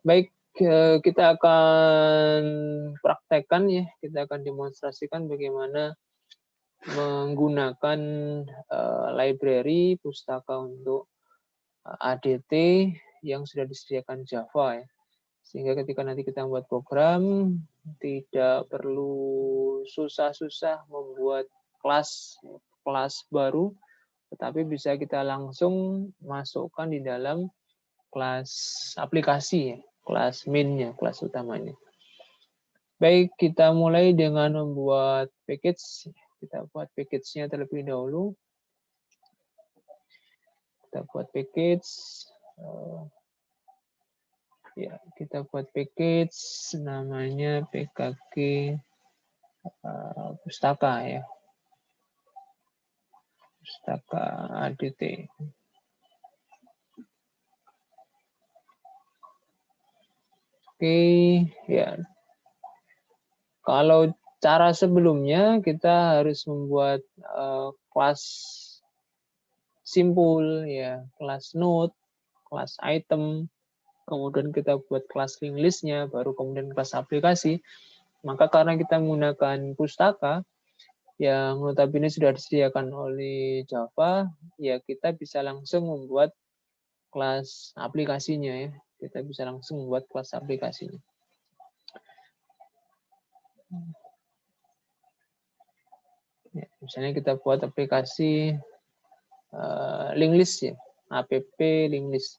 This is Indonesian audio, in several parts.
Baik, kita akan praktekkan ya, kita akan demonstrasikan bagaimana menggunakan library pustaka untuk ADT yang sudah disediakan Java ya. Sehingga ketika nanti kita membuat program, tidak perlu susah-susah membuat kelas baru, tetapi bisa kita langsung masukkan di dalam kelas aplikasi ya, kelas main-nya, kelas utamanya. Baik, kita mulai dengan membuat package. Kita buat package-nya terlebih dahulu. Kita buat package. Ya, kita buat package namanya pkg pustaka ya. Pustaka ADT. Oke, ya. Kalau cara sebelumnya kita harus membuat kelas simpul ya, kelas node, kelas item, kemudian kita buat kelas link list-nya, baru kemudian kelas aplikasi. Maka karena kita menggunakan pustaka yang notabene sudah disediakan oleh Java, ya kita bisa langsung membuat kelas aplikasinya ya. Kita bisa langsung membuat kelas aplikasinya. Ya, misalnya kita buat aplikasi link list ya, app link list.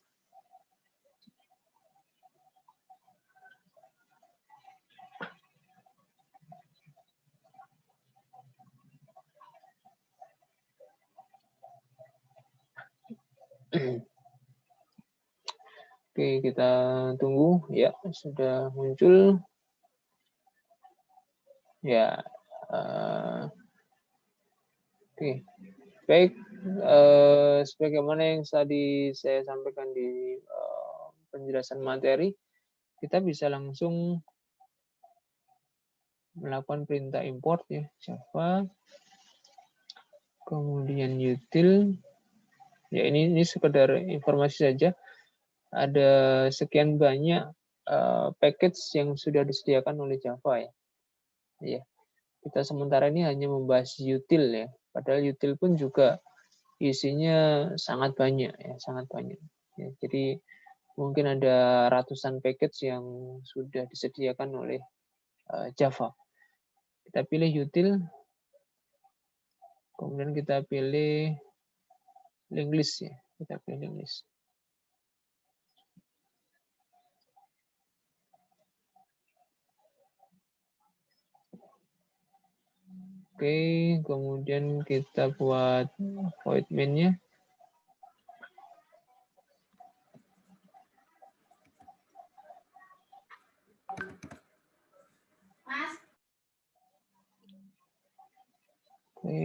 Oke, kita tunggu ya, sudah muncul. Ya, oke. Baik, sebagaimana yang tadi saya sampaikan di penjelasan materi, kita bisa langsung melakukan perintah import ya, Java, kemudian util. Ya, ini sekedar informasi saja. Ada sekian banyak package yang sudah disediakan oleh Java ya. Ya, kita sementara ini hanya membahas util ya. Padahal util pun juga isinya sangat banyak ya, sangat banyak. Ya, jadi mungkin ada ratusan package yang sudah disediakan oleh Java. Kita pilih util, kemudian kita pilih link list ya. Kita pilih link list. Oke, kemudian kita buat void main-nya. Oke.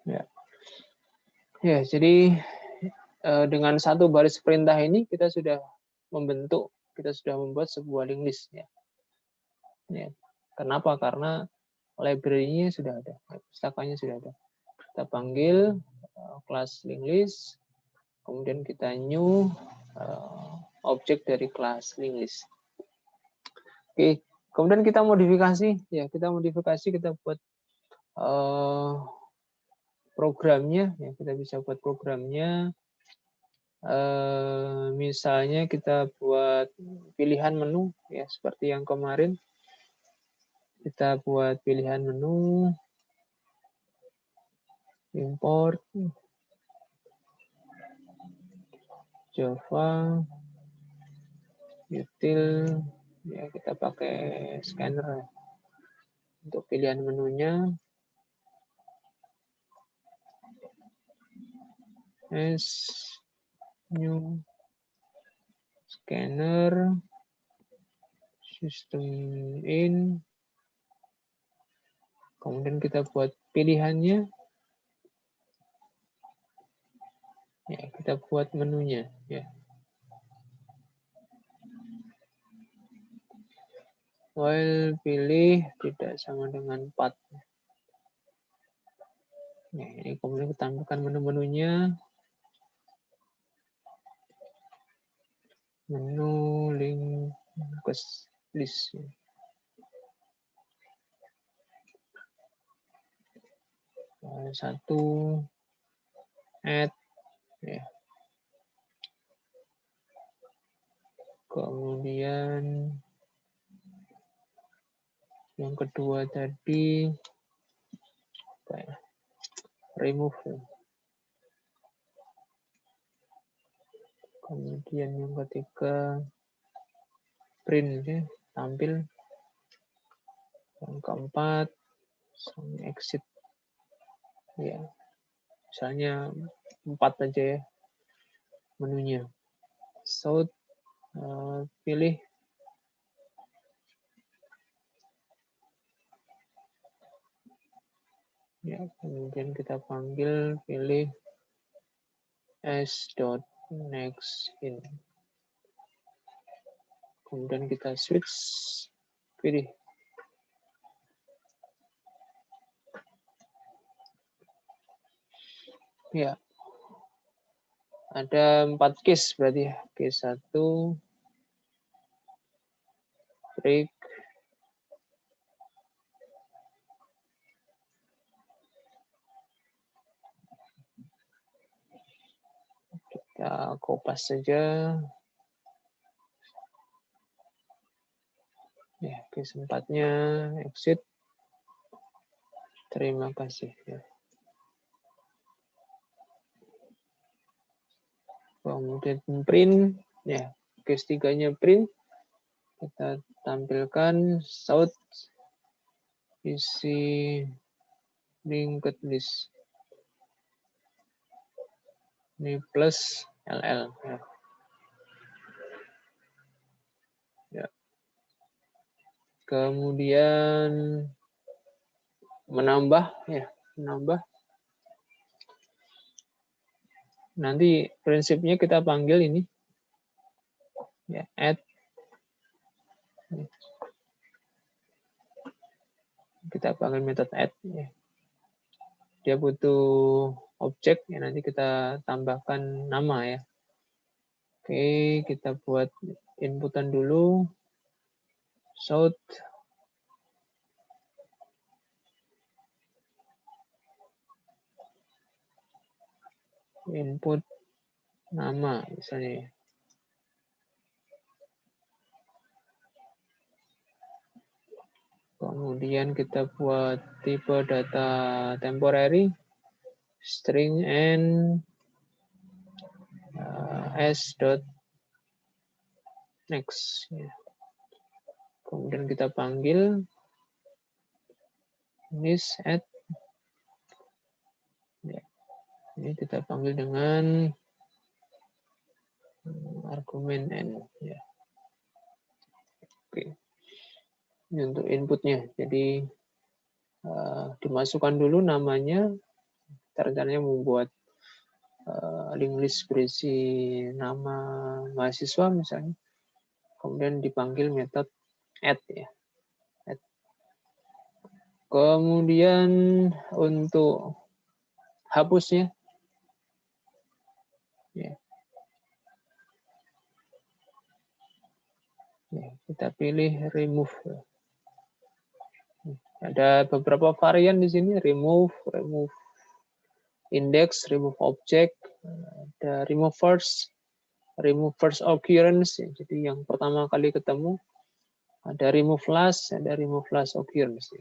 Ya. Ya, jadi dengan satu baris perintah ini kita sudah membuat sebuah link list ya. Ya. Kenapa? Karena library-nya sudah ada, pustakanya sudah ada. Kita panggil kelas link list, kemudian kita new objek dari kelas link list. Oke, kemudian kita modifikasi ya, kita buat programnya ya, kita bisa buat programnya. Misalnya kita buat pilihan menu ya, seperti yang kemarin. Kita buat pilihan menu, import Java util ya, kita pakai scanner untuk pilihan menunya. New scanner system in, kemudian kita buat pilihannya ya, kita buat menunya ya. While pilih tidak sama dengan path. Nah, ini kemudian kita tambahkan menu-menunya. menu link list. Satu add ya. Kemudian yang kedua tadi apa ya? Remove. Kemudian yang ketiga print ya, tampil. Yang keempat exit ya. Misalnya 4 aja ya menunya. Sort pilih ya, kemudian kita panggil pilih s.next in. Kemudian kita switch pilih ya. Ada 4 case berarti ya. Case 1 break, kita kopas saja ya. Case 4-nya exit. Terima kasih ya. Kemudian print ya. Case 3-nya print, kita tampilkan south isi linked list. Ini plus LL ya. Ya. Kemudian menambah ya, menambah. Nanti prinsipnya kita panggil ini ya, add. Kita panggil metode add ya. Dia butuh objek ya, nanti kita tambahkan nama ya. Oke, kita buat inputan dulu. Shout input nama misalnya. Kemudian kita buat tipe data temporary, string and s.next. Kemudian kita panggil list add. Ya. Ini kita panggil dengan argumen n. Ya. Oke. Ini untuk inputnya. Jadi dimasukkan dulu namanya. Caranya membuat link list berisi nama mahasiswa misalnya. Kemudian dipanggil metode add ya. Add. Kemudian untuk hapusnya ya. Ya, kita pilih remove. Ada beberapa varian di sini, remove index, remove object, ada remove first occurrence. Jadi yang pertama kali ketemu, ada remove last occurrence.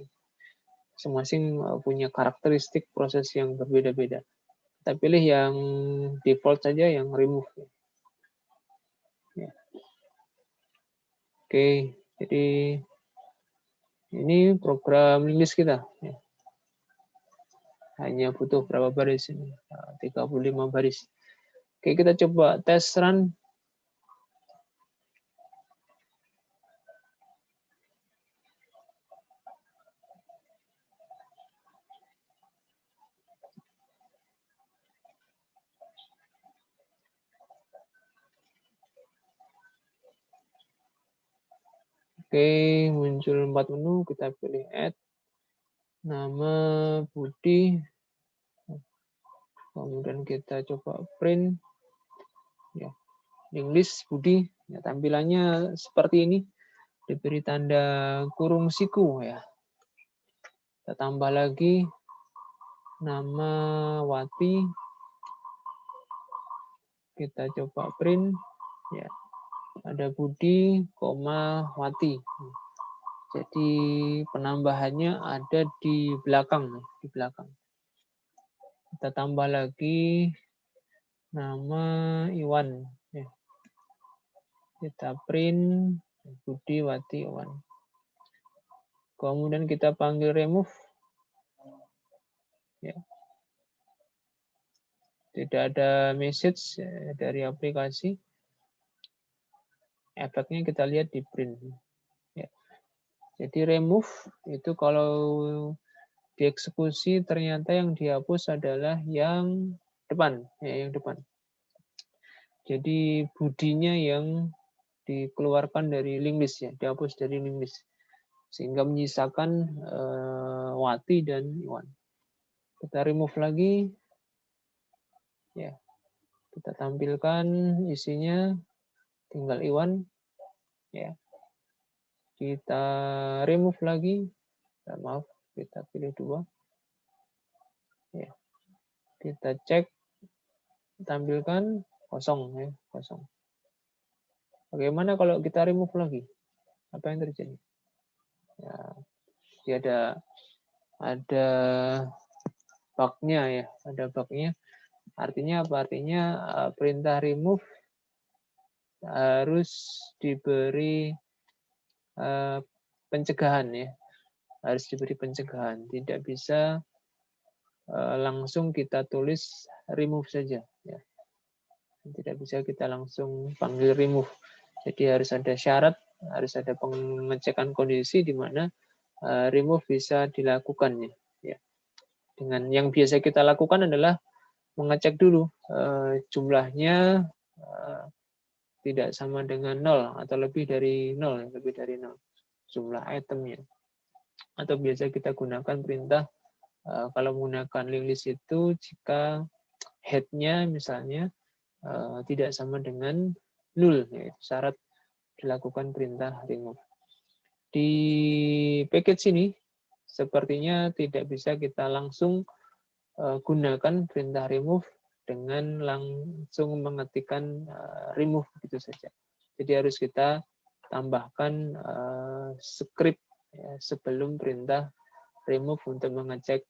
Masing-masing punya karakteristik proses yang berbeda-beda. Kita pilih yang default saja, yang remove. Ya. Oke, jadi ini program list kita. Ya. Hanya butuh berapa baris ini? 35 baris. Oke, kita coba tes run. Oke, muncul 4 menu, kita pilih add. Nama Budi. Kemudian kita coba print. Ya, link list Budi. Ya, tampilannya seperti ini, diberi tanda kurung siku ya. Kita tambah lagi nama Wati, kita coba print ya. Ada Budi, Wati. Jadi penambahannya ada di belakang, Kita tambah lagi nama Iwan. Ya. Kita print Budi, Wati, Iwan. Kemudian kita panggil remove. Ya. Tidak ada message dari aplikasi. Efeknya kita lihat di print. Ya. Jadi remove itu kalau dieksekusi ternyata yang dihapus adalah yang depan, ya, yang depan. Jadi budinya yang dikeluarkan dari link list ya, dihapus dari link list, sehingga menyisakan Wati dan Iwan. Kita remove lagi, ya, kita tampilkan isinya, tinggal Iwan, ya. Kita remove lagi, maaf, kita pilih 2, ya. Kita cek, tampilkan kosong, ya, kosong. Bagaimana kalau kita remove lagi? Apa yang terjadi? Ya, dia ada bug-nya ya, ada bug-nya. Artinya apa? Artinya perintah remove harus diberi pencegahan ya, harus diberi pencegahan. Tidak bisa langsung kita tulis remove saja. Ya. Tidak bisa kita langsung panggil remove. Jadi harus ada syarat, harus ada pengecekan kondisi di mana remove bisa dilakukannya. Ya. Dengan yang biasa kita lakukan adalah mengecek dulu jumlahnya tidak sama dengan 0 atau lebih dari 0, jumlah itemnya. Atau biasa kita gunakan perintah kalau menggunakan link list itu jika head-nya misalnya tidak sama dengan 0, yaitu syarat dilakukan perintah remove. Di package ini sepertinya tidak bisa kita langsung gunakan perintah remove dengan langsung mengetikkan remove begitu saja. Jadi harus kita tambahkan script ya, sebelum perintah remove untuk mengecek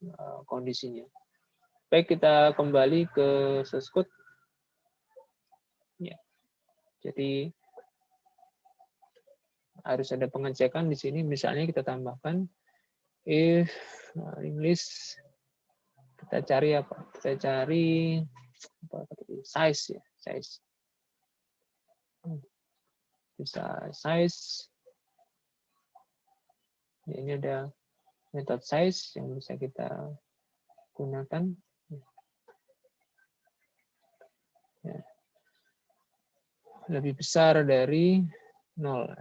kondisinya. Baik, kita kembali ke source code. Ya. Jadi harus ada pengecekan di sini. Misalnya kita tambahkan if English, kita cari apa? Kita cari size ya, size. Bisa size. Ini ada metode size yang bisa kita gunakan. Ya. Lebih besar dari 0.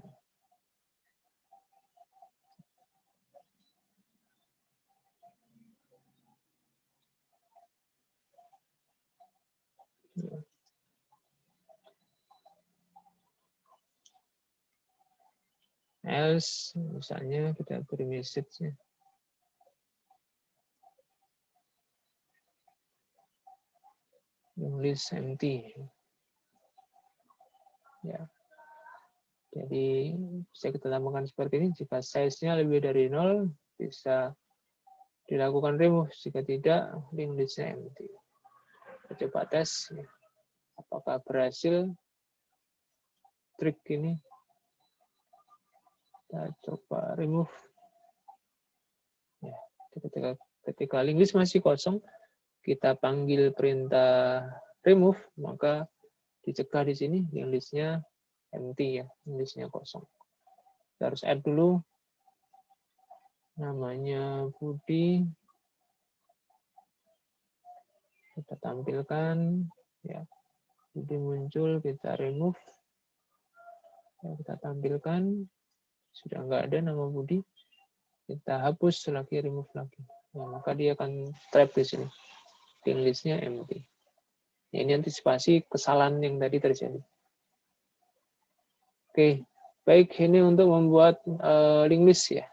Else, misalnya kita beri message-nya. List empty. Ya. Jadi bisa kita tambahkan seperti ini. Jika size-nya lebih dari 0, bisa dilakukan remove. Jika tidak, link list-nya empty. Kita coba tes. Ya. Apakah berhasil trik ini? Kita coba remove. Ya. Ketika link list masih kosong, kita panggil perintah remove, maka dicegah di sini link list-nya empty ya, link list-nya kosong. Kita harus add dulu namanya Budi, kita tampilkan ya, Budi muncul, kita remove ya, kita tampilkan sudah nggak ada nama Budi, kita hapus lagi, remove lagi, nah, maka dia akan trap di sini, link list-nya empty ya. Ini antisipasi kesalahan yang tadi terjadi. Oke, baik, ini untuk membuat link list ya.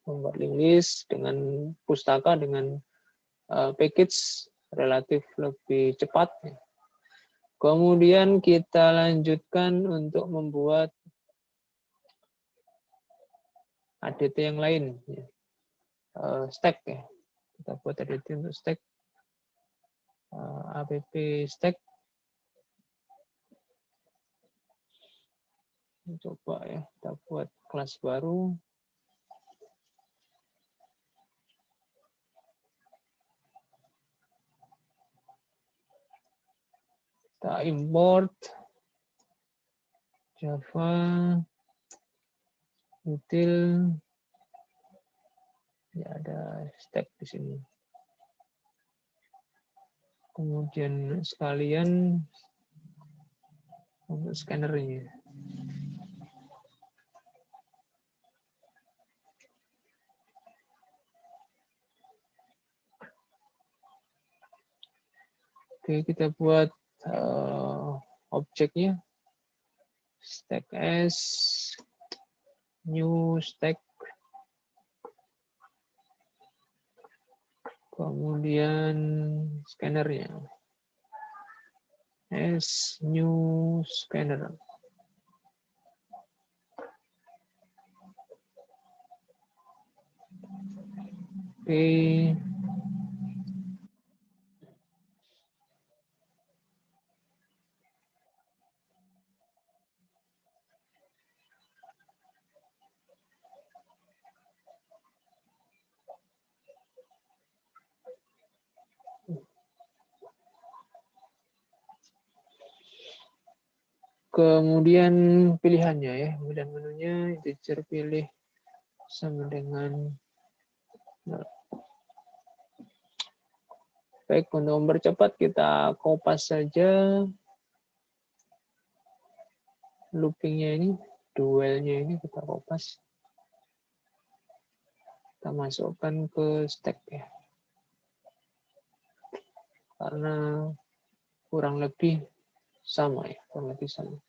Membuat link list dengan pustaka dengan package relatif lebih cepat. Kemudian kita lanjutkan untuk membuat ADT yang lain, stack ya. Kita buat ADT untuk stack, app stack. Coba ya, kita buat kelas baru. Kita import Java util, ya ada stack di sini. Kemudian sekalian untuk scannernya. Oke, kita buat objeknya stack s new stack, kemudian scannernya s new scanner. Oke. Kemudian pilihannya ya, kemudian menunya integer pilih sama dengan baik, untuk mempercepat kita kopas saja loopingnya ini, duelnya ini kita kopas. Kita masukkan ke stack ya. Karena kurang lebih sama ya, kurang lebih sama.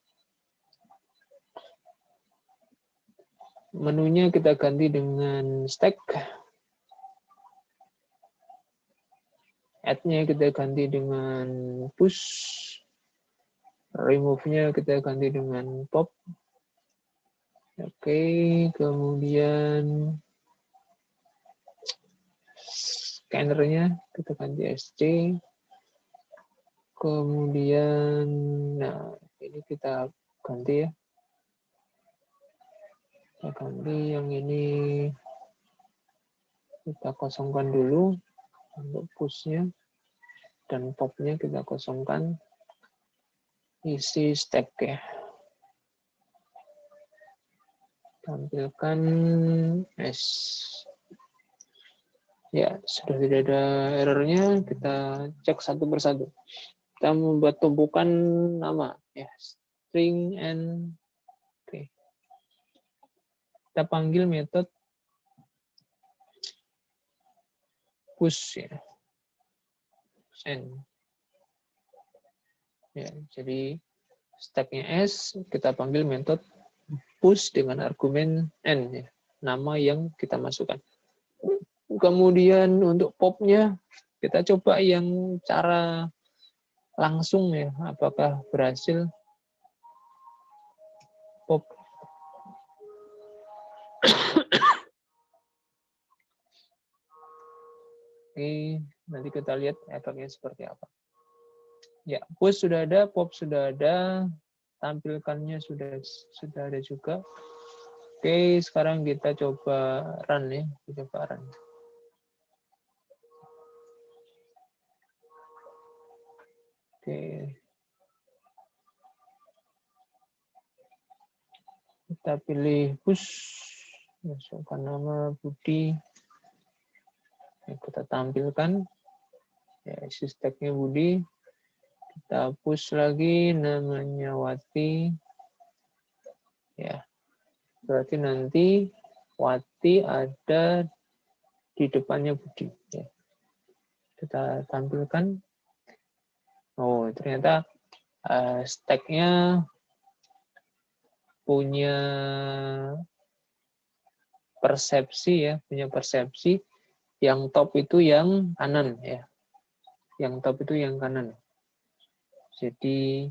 Menunya kita ganti dengan stack. Add-nya kita ganti dengan push. Remove-nya kita ganti dengan pop. Oke, kemudian scannernya kita ganti SC. Kemudian, nah ini kita ganti ya. Kita ganti yang ini, kita kosongkan dulu untuk push-nya, dan pop-nya kita kosongkan, isi stack ya. Tampilkan S. Ya, sudah tidak ada errornya, kita cek satu persatu. Kita membuat tumpukan nama ya, string and oke. Kita panggil metode push ya. N. Ya, jadi stacknya S, kita panggil metode push dengan argumen N ya, nama yang kita masukkan. Kemudian untuk popnya kita coba yang cara langsung ya, apakah berhasil pop. Oke, nanti kita lihat efeknya seperti apa. Ya, push sudah ada, pop sudah ada, tampilkannya sudah ada juga. Oke, sekarang kita coba run ya, kita coba run. Oke. Kita pilih push, masukkan nama Budi. Kita tampilkan ya, isi stacknya Budi. Kita push lagi namanya Wati. Ya, berarti nanti Wati ada di depannya Budi. Ya. Kita tampilkan. Oh, ternyata stacknya punya persepsi ya, punya persepsi yang top itu yang kanan ya. Yang top itu yang kanan. Jadi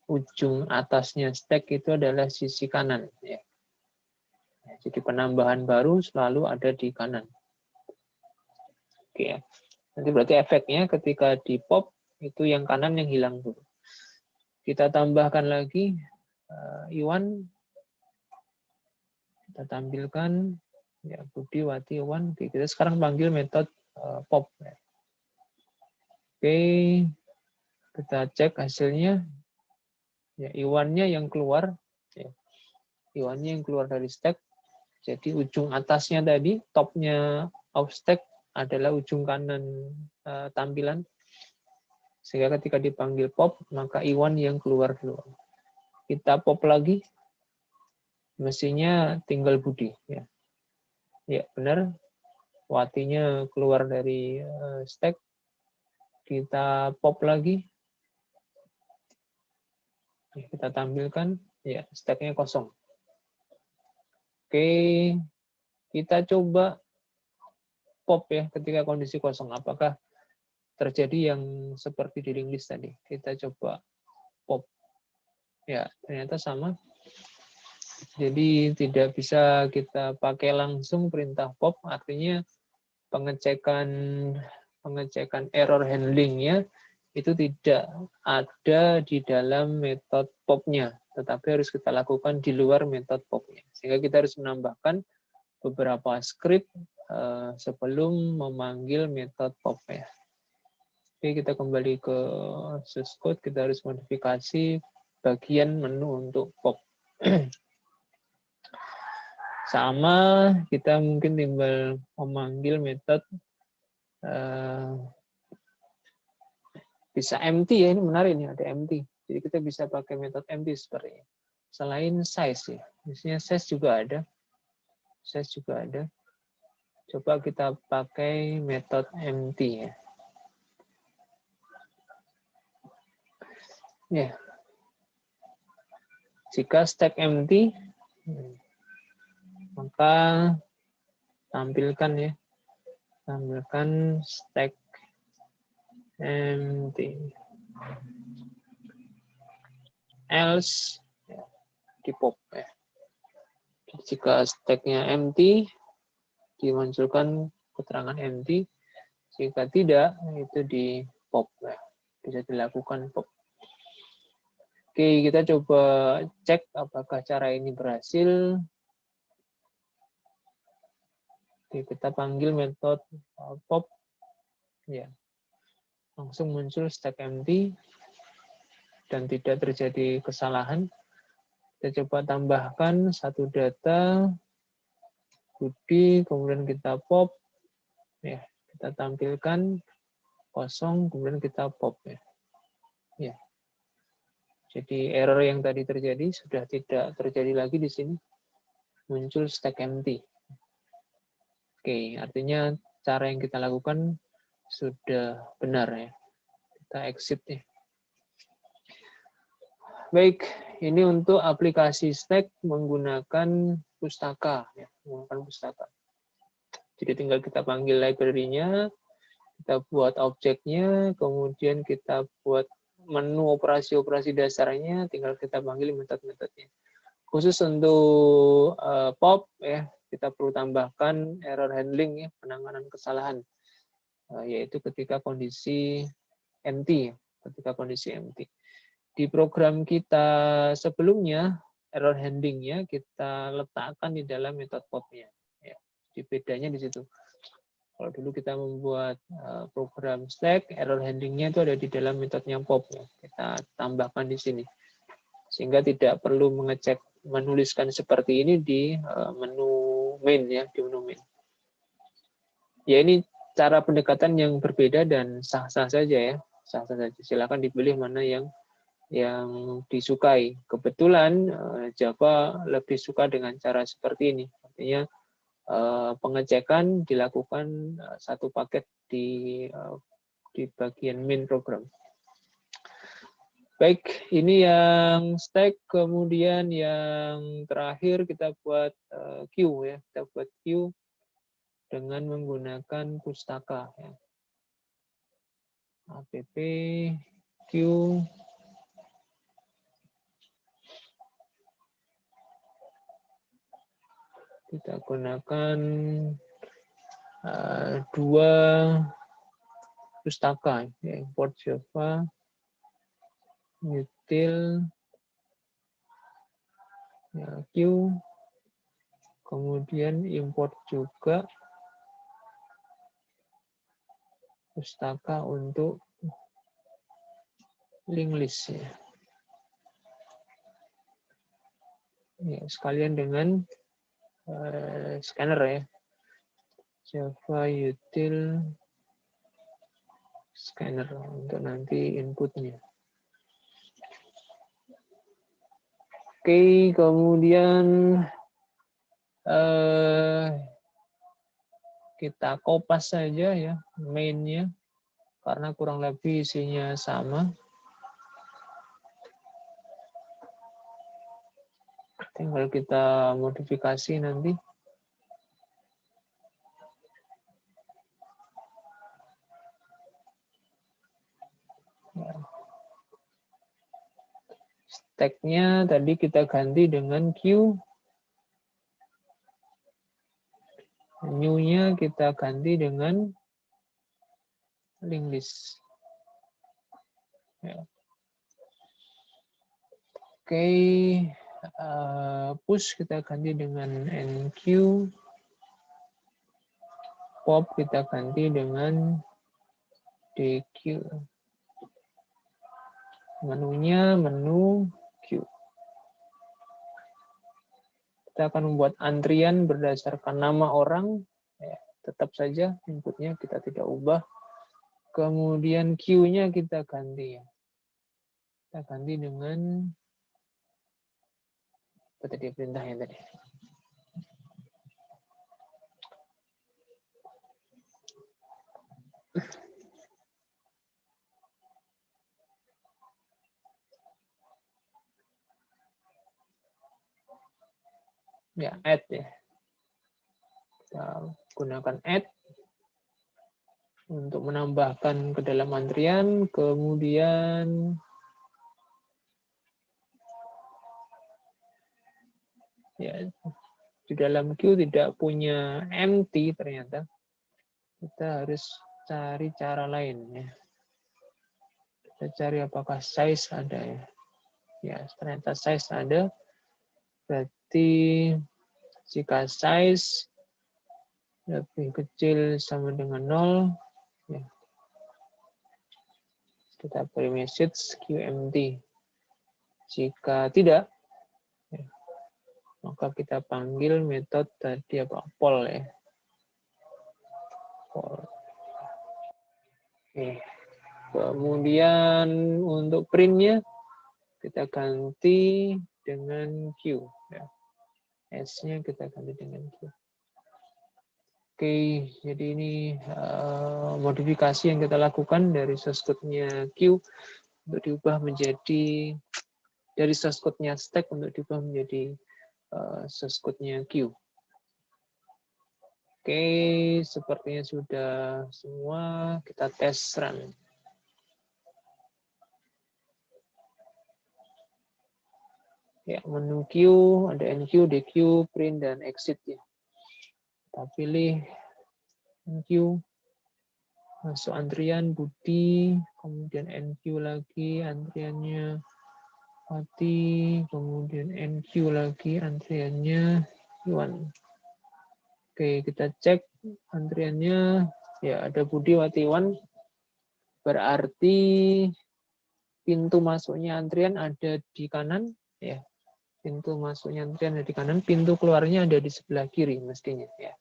ujung atasnya stack itu adalah sisi kanan ya. Jadi penambahan baru selalu ada di kanan. Oke ya. Nanti berarti efeknya ketika di pop itu yang kanan yang hilang dulu. Kita tambahkan lagi Iwan. Kita tampilkan ya Budi, Wati, Iwan. Oke, kita sekarang panggil metode pop. Oke, kita cek hasilnya. Ya, Iwannya yang keluar. Ya. Iwannya yang keluar dari stack. Jadi ujung atasnya tadi, topnya of stack adalah ujung kanan tampilan. Sehingga ketika dipanggil pop, maka Iwan yang keluar dulu. Kita pop lagi. Mestinya tinggal Budi. Ya, ya benar. Watinya keluar dari stack. Kita pop lagi. Kita tampilkan. Ya, stacknya kosong. Oke, kita coba pop ya ketika kondisi kosong. Apakah terjadi yang seperti di link list tadi? Kita coba pop. Ya, ternyata sama. Jadi tidak bisa kita pakai langsung perintah pop, artinya pengecekan error handlingnya itu tidak ada di dalam metode popnya, tetapi harus kita lakukan di luar metode popnya. Sehingga kita harus menambahkan beberapa script sebelum memanggil metode popnya. Oke, kita kembali ke source code, kita harus modifikasi bagian menu untuk pop. Sama, kita mungkin tinggal memanggil metode bisa empty ya, ini menarik nih ada empty. Jadi kita bisa pakai metode empty seperti ini. Selain size ya, misalnya size juga ada. Size juga ada. Coba kita pakai metode empty ya. Ya. Jika stack empty, maka tampilkan ya. Tampilkan stack empty. Else ya, di pop ya. Jika stacknya empty, dimunculkan keterangan empty. Jika tidak, itu di pop ya. Bisa dilakukan pop. Oke, kita coba cek apakah cara ini berhasil. Oke, kita panggil metode pop. Ya. Langsung muncul stack empty dan tidak terjadi kesalahan. Kita coba tambahkan satu data Budi, kemudian kita pop. Ya, kita tampilkan kosong, kemudian kita pop ya. Ya. Jadi error yang tadi terjadi sudah tidak terjadi lagi di sini. Muncul stack empty. Oke, artinya cara yang kita lakukan sudah benar ya. Kita exit ya. Baik, ini untuk aplikasi stack menggunakan pustaka ya, menggunakan pustaka. Jadi tinggal kita panggil library-nya, kita buat objeknya, kemudian kita buat menu operasi-operasi dasarnya, tinggal kita panggil metode-metodenya. Khusus untuk pop ya, kita perlu tambahkan error handling ya, penanganan kesalahan, yaitu ketika kondisi empty, ketika kondisi empty. Di program kita sebelumnya error handlingnya kita letakkan di dalam metode popnya. Ya, di bedanya di situ. Kalau dulu kita membuat program stack, error handlingnya itu ada di dalam metodenya pop. Ya. Kita tambahkan di sini. Sehingga tidak perlu mengecek, menuliskan seperti ini di menu main ya, di menu main. Ya ini cara pendekatan yang berbeda dan sah-sah saja ya. Sah-sah saja. Silakan dipilih mana yang disukai. Kebetulan Java lebih suka dengan cara seperti ini. Artinya pengecekan dilakukan satu paket di bagian main program. Baik, ini yang stack, kemudian yang terakhir kita buat queue ya. Kita buat queue dengan menggunakan pustaka ya. App queue kita gunakan dua pustaka ya, import Java util ya, queue, kemudian import juga pustaka untuk linked list ya. Ya, sekalian dengan scanner ya. Java util scanner untuk nanti inputnya. Oke, kemudian kita kopas saja ya mainnya karena kurang lebih isinya sama. Tinggal kita modifikasi nanti. Tag-nya tadi kita ganti dengan queue. New-nya kita ganti dengan linked list. Ya. Oke, push kita ganti dengan enq. Pop kita ganti dengan dq. Menunya menu queue. Kita akan membuat antrian berdasarkan nama orang. Ya, tetap saja inputnya kita tidak ubah. Kemudian queue-nya kita ganti ya. Kita ganti dengan apa tadi perintahnya tadi. Ya, add ya. Kita gunakan add untuk menambahkan ke dalam antrian, kemudian ya di dalam queue tidak punya empty ternyata. Kita harus cari cara lain ya. Kita cari apakah size ada ya. Ya, ternyata size ada. Berarti jika size lebih kecil sama dengan 0, ya, kita beri message QMT. Jika tidak, ya, maka kita panggil metode tadi apa? Poll ya. Poll. Oke. Kemudian untuk print-nya kita ganti dengan Q. Ya. S-nya kita ganti dengan Q. Oke, jadi ini modifikasi yang kita lakukan dari source code-nya Q untuk diubah menjadi dari source code-nya stack untuk diubah menjadi source code-nya Q. Oke, sepertinya sudah semua. Kita tes run. Ya, menu Q, ada NQ, DQ, print, dan exit ya. Kita pilih NQ, masuk antrian Budi, kemudian NQ lagi, antriannya Wati, kemudian NQ lagi, antriannya Iwan. Oke, kita cek antriannya, ya ada Budi, Wati, Iwan. Berarti pintu masuknya antrian ada di kanan, ya. Pintu masuknya antrian ada di kanan, pintu keluarnya ada di sebelah kiri mestinya ya.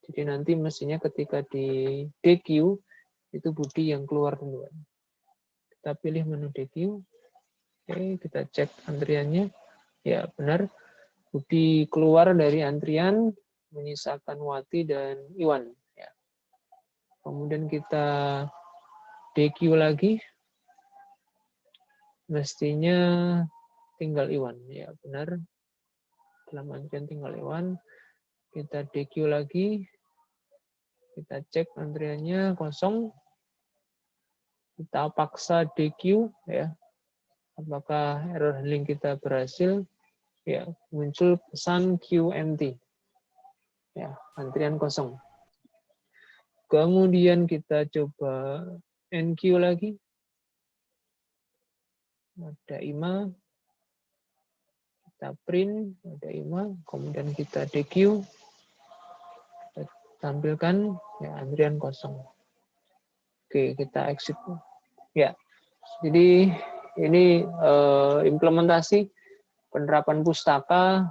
Jadi nanti mestinya ketika di DQ itu Budi yang keluar duluan. Kita pilih menu DQ. Oke, kita cek antriannya. Ya, benar. Budi keluar dari antrian menyisakan Wati dan Iwan ya. Kemudian kita DQ lagi. mestinya tinggal Iwan. Ya, benar. Dalam antrian tinggal Iwan. Kita DQ lagi. Kita cek antriannya kosong. Kita paksa DQ ya. Apakah error handling kita berhasil? Ya, muncul pesan QMT. Ya, antrian kosong. Kemudian kita coba NQ lagi. Ada IMA. Kita print, ada IMA. Kemudian kita DQ. Kita tampilkan ya, antrian kosong. Oke, kita exit. Ya, jadi ini implementasi penerapan pustaka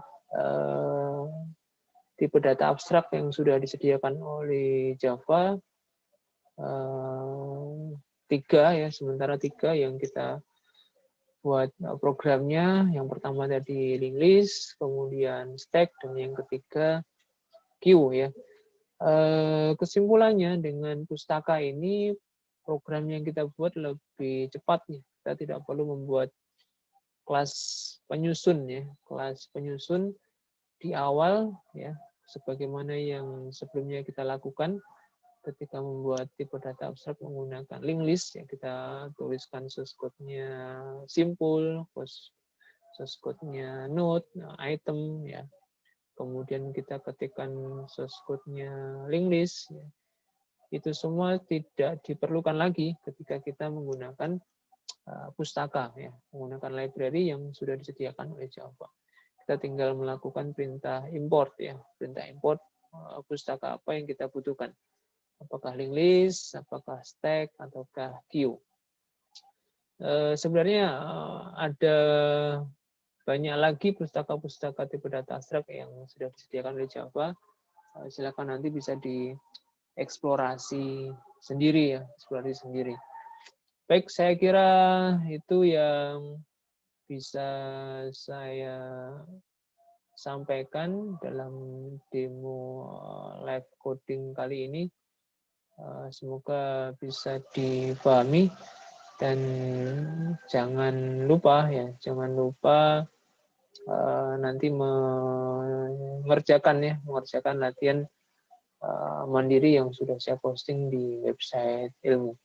tipe data abstrak yang sudah disediakan oleh Java 3 ya, sementara 3 yang kita buat programnya. Yang pertama tadi linked list, kemudian stack, dan yang ketiga queue ya. Kesimpulannya dengan pustaka ini program yang kita buat lebih cepat ya. Kita tidak perlu membuat kelas penyusun ya, kelas penyusun di awal ya, sebagaimana yang sebelumnya kita lakukan ketika membuat tipe data abstrak menggunakan linked list ya, kita tuliskan source code-nya simple, source code-nya node, item ya. Kemudian kita ketikkan source code-nya linked list ya. Itu semua tidak diperlukan lagi ketika kita menggunakan pustaka ya, menggunakan library yang sudah disediakan oleh Java. Kita tinggal melakukan perintah import ya, perintah import pustaka apa yang kita butuhkan. Apakah linked list, apakah stack, ataukah queue. Sebenarnya ada banyak lagi pustaka-pustaka tipe data abstrak yang sudah disediakan oleh Java. Silakan nanti bisa dieksplorasi sendiri ya, eksplorasi sendiri. Baik, saya kira itu yang bisa saya sampaikan dalam demo live coding kali ini. Semoga bisa dipahami dan jangan lupa nanti mengerjakan latihan mandiri yang sudah saya posting di website ilmu.